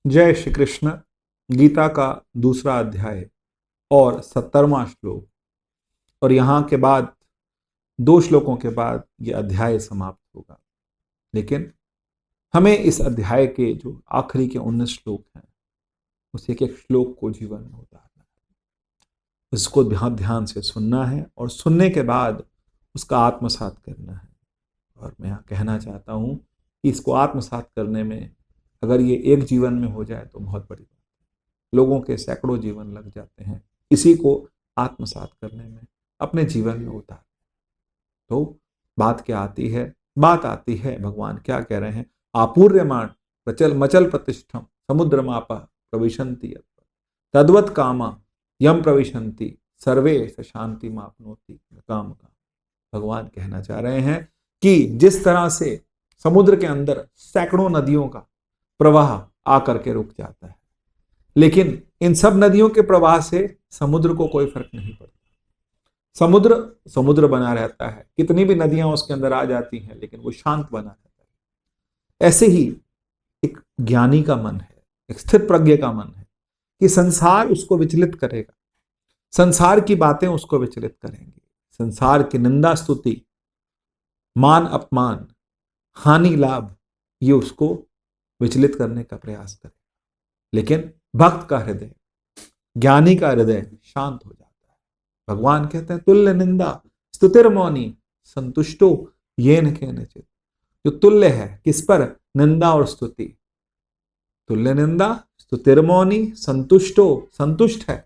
जय श्री कृष्ण। गीता का दूसरा अध्याय और 70वां श्लोक, और यहाँ के बाद 2 श्लोकों के बाद ये अध्याय समाप्त होगा। लेकिन हमें इस अध्याय के जो आखिरी के 19 श्लोक हैं उस एक एक श्लोक को जीवन में उतारना है, उसको ध्यान ध्यान से सुनना है और सुनने के बाद उसका आत्मसात करना है। और मैं यहाँ कहना चाहता हूँ कि इसको आत्मसात करने में अगर ये एक जीवन में हो जाए तो बहुत बड़ी बात है। लोगों के सैकड़ों जीवन लग जाते हैं इसी को आत्मसात करने में, अपने जीवन में उतार। तो बात क्या आती है? बात आती है भगवान क्या कह रहे हैं, आपूर्यमाण प्रचल मचल प्रतिष्ठम समुद्रमापा प्रविशन्ति यत्र तद्वत् कामा यम प्रविशन्ति सर्वे स शांति मापनोति काम का। भगवान कहना चाह रहे हैं कि जिस तरह से समुद्र के अंदर सैकड़ों नदियों का प्रवाह आकर के रुक जाता है, लेकिन इन सब नदियों के प्रवाह से समुद्र को कोई फर्क नहीं पड़ता। समुद्र समुद्र बना रहता है, कितनी भी नदियां उसके अंदर आ जाती हैं लेकिन वो शांत बना रहता है। ऐसे ही एक ज्ञानी का मन है, एक स्थिर प्रज्ञ का मन है कि संसार उसको विचलित करेगा, संसार की बातें उसको विचलित करेंगी, संसार की निंदा स्तुति मान अपमान हानि लाभ ये उसको विचलित करने का प्रयास करेगा। लेकिन भक्त का हृदय, ज्ञानी का हृदय शांत हो जाता है। भगवान कहते हैं तुल्य निंदा स्तुतिर्मौनी संतुष्टो येन केनचित्। जो तुल्य है किस पर? निंदा और स्तुति। तुल्य निंदा स्तुतिर्मौनी संतुष्टो, संतुष्ट है।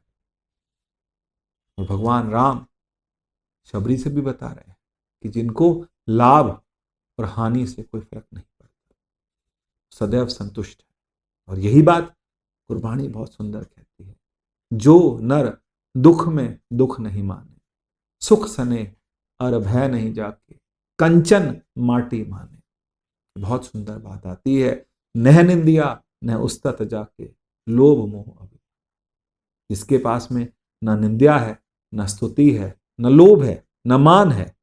और भगवान राम शबरी से भी बता रहे हैं कि जिनको लाभ और हानि से कोई फर्क नहीं पड़ता, सदैव संतुष्ट है। और यही बात गुरबाणी बहुत सुंदर कहती है, जो नर दुख में दुख नहीं माने, सुख सने अर भय नहीं जाके, कंचन माटी माने। बहुत सुंदर बात आती है, नह निंदिया न उस्तत जाके, लोभ मोह अभी। जिसके पास में न निंदा है, न स्तुति है, न लोभ है, न मान है,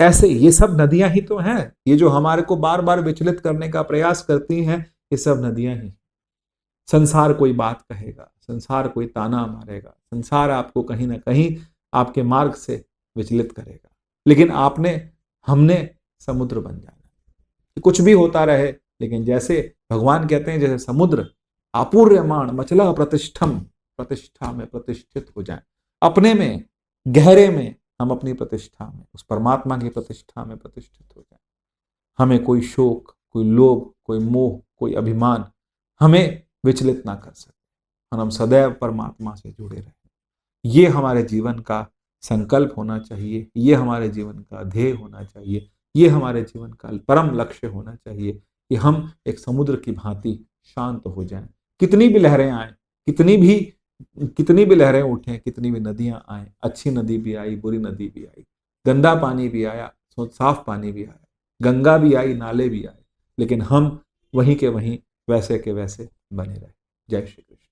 ऐसे ये सब नदियां ही तो हैं। ये जो हमारे को बार बार विचलित करने का प्रयास करती हैं, ये सब नदियां ही। संसार कोई बात कहेगा, संसार कोई ताना मारेगा, संसार आपको कहीं ना कहीं आपके मार्ग से विचलित करेगा, लेकिन हमने समुद्र बन जाना है। कुछ भी होता रहे, लेकिन जैसे भगवान कहते हैं जैसे समुद्र आपूर्यमाण मचला प्रतिष्ठम, प्रतिष्ठा में प्रतिष्ठित हो जाए, अपने में गहरे में हम अपनी प्रतिष्ठा में, उस परमात्मा की प्रतिष्ठा में प्रतिष्ठित हो जाए। हमें कोई शोक, कोई लोभ, कोई मोह, कोई अभिमान हमें विचलित ना कर सके, और हम सदैव परमात्मा से जुड़े रहें। ये हमारे जीवन का संकल्प होना चाहिए, ये हमारे जीवन का ध्येय होना चाहिए, ये हमारे जीवन का परम लक्ष्य होना चाहिए कि हम एक समुद्र की भांति शांत हो जाएं। कितनी भी लहरें आए, कितनी भी लहरें उठें, कितनी भी नदियां आए, अच्छी नदी भी आई, बुरी नदी भी आई, गंदा पानी भी आया, साफ पानी भी आया, गंगा भी आई, नाले भी आए, लेकिन हम वहीं के वहीं वैसे के वैसे बने रहे। जय श्री कृष्ण।